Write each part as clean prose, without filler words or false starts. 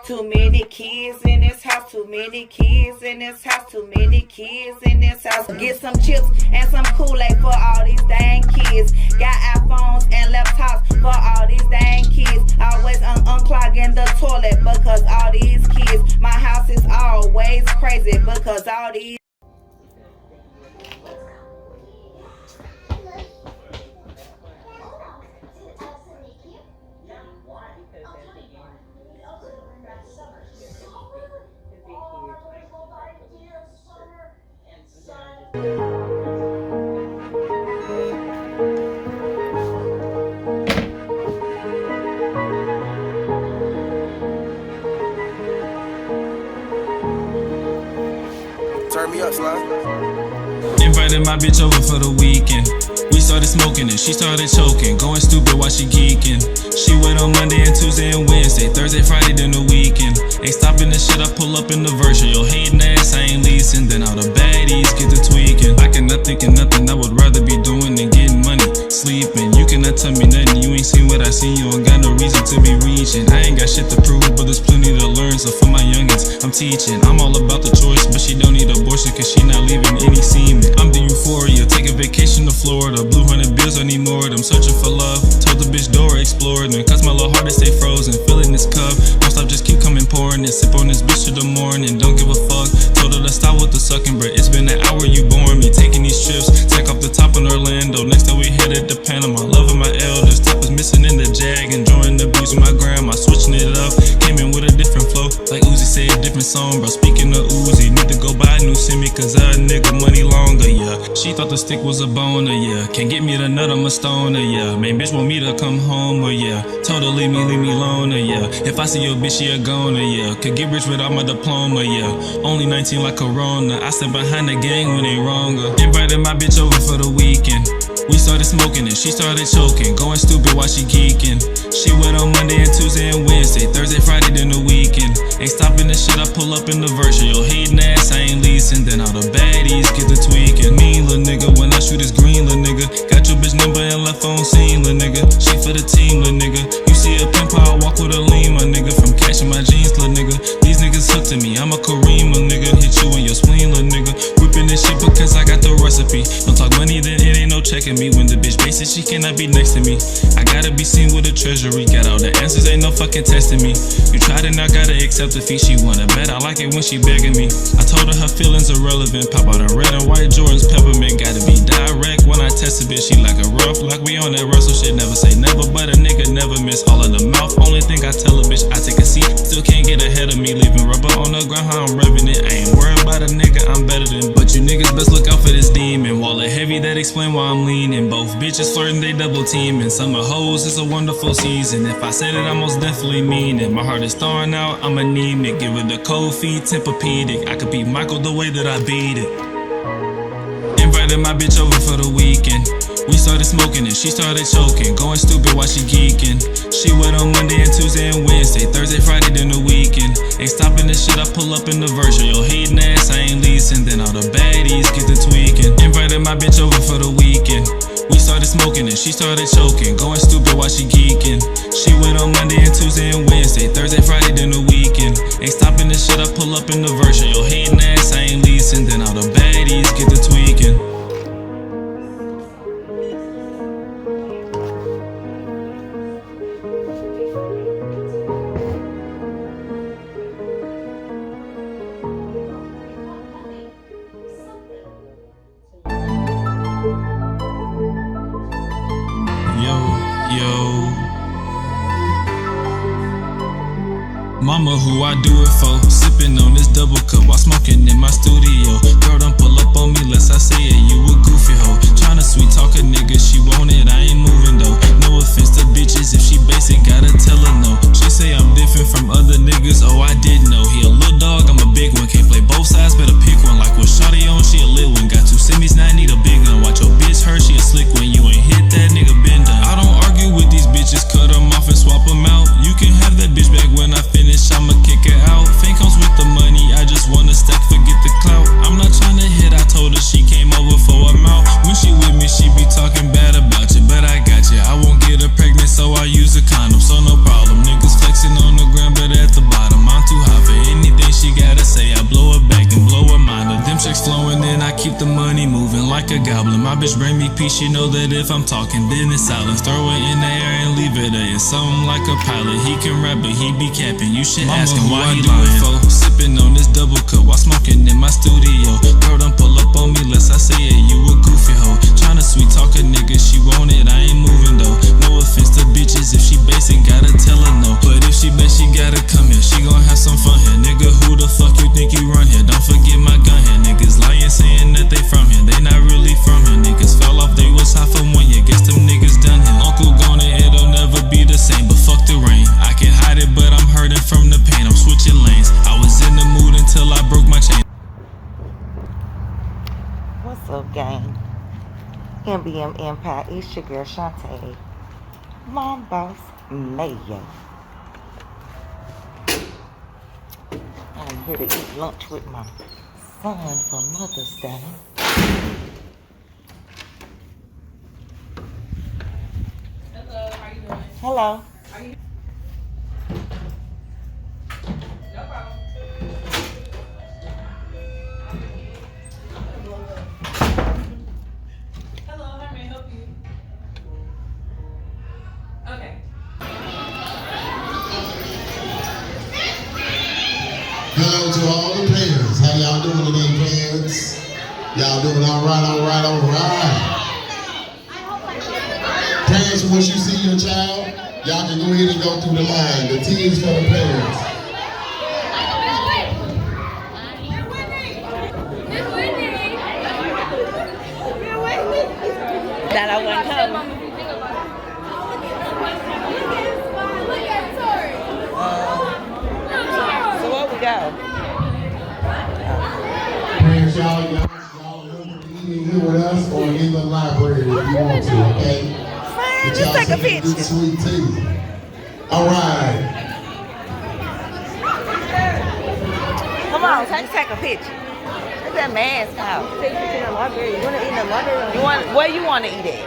Too many kids in this house, too many kids in this house, too many kids in this house. Get some chips and some Kool-Aid for all these dang kids. Got iPhones and laptops for all these dang kids. Always unclogging the toilet because all these kids. My house is always crazy because all these. Turn me up, slime. Invited my bitch over for the weekend. We started smoking and she started choking. Going stupid while she geeking. She wait on Monday and Tuesday and Wednesday. Thursday, Friday, then the weekend. Ain't stopping the shit, I pull up in the version. Yo, hating ass, I ain't leasing. Then all the baddies get to tweaking. I cannot think of nothing I would rather be doing than getting money. Sleeping, you cannot tell me nothing. You ain't seen what I seen, you ain't got no reason to be reaching. I ain't got shit to prove, but there's plenty to learn. So for my youngins, I'm teaching. I'm all about the choice, but she don't need abortion cause she not leaving any semen. I'm the euphoria, take a vacation to Florida. Blue 100 bills, I need more of them. Searching for love, told the bitch door, exploring them. Cause my little heart is stay frozen, filling this cup. Don't stop, just keep coming pouring and sip on this bitch to the morning. Don't give a fuck, told her to stop with the sucking, bruh. It's been an hour, you boring me. Taking these trips, take off the top in Orlando. Next time we headed to Panama, loving my elders. Top is missing in the Jag, enjoying the views with my grandma. Switching it up, came in with a different flow. Like Uzi said, different song, bro. Speaking of Uzi, need to go buy a new semi, cause a nigga money longer, yeah. She thought the stick was a boner, yeah. Can't get me the nut, I'm a stoner, yeah. Main bitch want me to come home, or yeah. Told her leave me alone, yeah. If I see your bitch, she a goner, yeah. Could get rich without my diploma, yeah. Only 19 like Corona. I stand behind the gang when they wronger. Invited my bitch over for the weekend. We started smoking and she started choking. Going stupid while she geeking. She went on Monday and Tuesday and Wednesday. Thursday, Friday, then the weekend. Ain't stopping the shit, I pull up in the version. Yo, hating ass, I ain't leasing. Then all the baddies get to tweaking. Mean little nigga, when I shoot this green little nigga. Got your bitch number and left on scene, little nigga. She for the team, little nigga. You see a pimp, I walk with a lean, my nigga. From catching my jeans, little nigga. These niggas hooked to me, I'm a Kareem, little nigga. Hit you in your spleen, little nigga. Whipping this shit because I got the recipe. Don't talk money, then it ain't no checking me. When the bitch basic, she cannot be next to me. I gotta be seen with a treasury. Got all the answers, ain't no fucking testing me. You tried it, now gotta accept the fee. She wanna bet, I like it when she begging me. I told her feelings irrelevant. Pop out a red and white Jordans, peppermint. Gotta be direct when I test a bitch. She like a rough, like we on that Russell shit. Never say never, but a nigga never miss. All in the mouth, only thing I tell a bitch, I take a seat. Still can't get ahead of me, leaving rubber on the ground, how I'm revving it. I ain't worried about a nigga, I'm better than. But you niggas best look out for this demon. Wallet heavy, that explain why I'm leaning. Both bitches flirting, they double teaming. Summer hoes, it's a wonderful season. If I said it, I most definitely mean it. My heart is thawing out, I'm anemic. Give it the cold feet, Tempur-Pedic. I could beat Michael the way that I beat it. Invited my bitch over for the weekend. We started smoking and she started choking. Going stupid while she geeking. She went on Monday and Tuesday and Wednesday. Thursday, Friday, then the weekend. Ain't stopping the shit, I pull up in the version. Yo, hating ass, I ain't leasing. Then all the baddies get to tweaking. Invited my bitch over for the weekend. We started smoking and she started choking. Going stupid while she geeking. She went on Monday and Tuesday and Wednesday. Thursday, Friday, then the weekend. Ain't stopping the shit, I pull up in the version. Yo, hating ass, I ain't leasing. Then all the baddies get to tweaking. Mama, who I do it for? Sipping on this double cup while smoking in my studio. Girl, don't pull up on me lest I say it, you a goofy hoe. Tryna sweet talk a nigga, she want it, I ain't moving though. No offense to bitches, if she basic, gotta tell her no. She say I'm different from other niggas, oh I didn't know. He a little dog, I'm a big one, can't play both sides, better pick one. Like with Shawty on, she a lit one. Got 2 semis, now I need a big gun. Watch your bitch hurt, she a slick one. You ain't hit that nigga, been done. I don't argue with these bitches, cut them off and swap them out. You can have that bitch back when I finish, I'ma kick it out. Fame comes with the money, I just wanna stack, forget the clout. I'm not tryna hit, I told her she came over for a mouth. When she with me, she be talking bad about you, but I got you. I won't get her pregnant, so I use a condom, so no problem. Niggas flexing on the ground, but at the like a goblin. My bitch bring me peace, she know that if I'm talking, then it's silence. Throw it in the air and leave it there. It's something like a pilot. He can rap, but he be capping. You should ask him why he lying. Sipping on this double cup while smoking in my studio. Girl, don't pull up on me lest I say it, you a goofy hoe. Tryna sweet talk a nigga, she want it, I ain't moving though. No offense to bitches, if she basic, gotta tell her no. But if she bet, she gotta come here, she gon' have some fun here. Nigga, who the fuck you think you run here? Don't forget my gun here. Niggas lying, saying that they from here, they not really from here. Niggas fell off, they was hot for 1 year, guess them niggas done here. Uncle gone and it'll never be the same, but fuck the rain. I can hide it, but I'm hurting from the pain. I'm switching lanes, I was in the mood until I broke my chain. What's up, gang? MBM Empire, it's your girl Shantae, MomBossMayo. I'm here to eat lunch with my son for Mother's Day. Hello, how you doing? Hello. Are you? No problem. Hello, how may I help you? Okay. Hello to all the parents. How y'all doing today, parents? Y'all doing all right, all right, all right. Parents, once you see your child, y'all can go ahead and go through the line. The T is for the parents. That I wasn't coming. So where we go? Parents, y'all are welcome to eat here with us or in the library if you want to, okay? Fine, just take a picture. Good sweet tea. All right. Come on, just take a picture. Take that mask out. Take a picture in the library. You want to eat in the library? Where you want to eat at?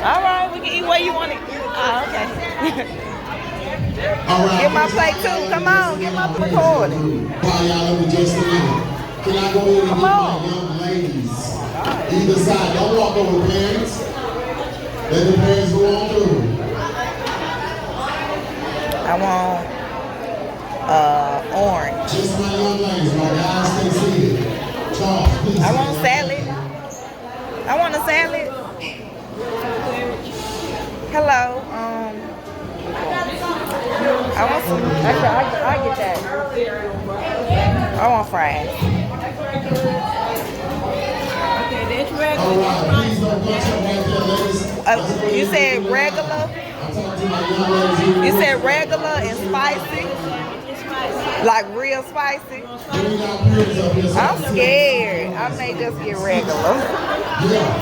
All right, we can eat where you want to eat. Oh, okay. All right. Get my plate too. Come on, get my recording. While y'all over just a minute, can I go ahead and get my young ladies either side? Don't walk over the parents. Let the parents go on through. I want orange. Just my young ladies, my guys stay seated. Charles, please. I want salad. I want a salad. Hello. I want some. I get that. I want fries. Okay, that's regular. All right, please don't bunch up right there, ladies. You said regular? I'm talking to my young ladies here. You said regular and spicy? Like real spicy? Bring our parents up here. I'm scared. I may just get regular. Yeah.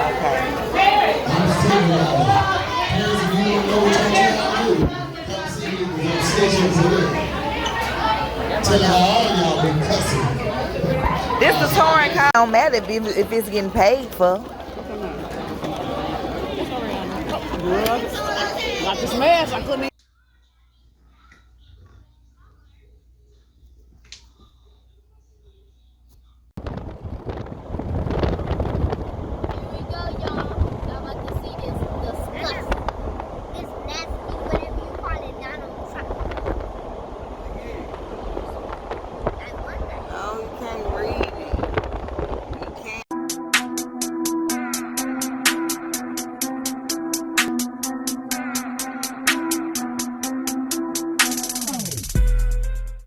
Okay. I'm just telling y'all. Parents, if you don't know what your child do, come see me because I'm stationed today. Tell y'all all y'all been cussing. This the touring car. Don't matter if it's getting paid for. Not this mask. I couldn't eat.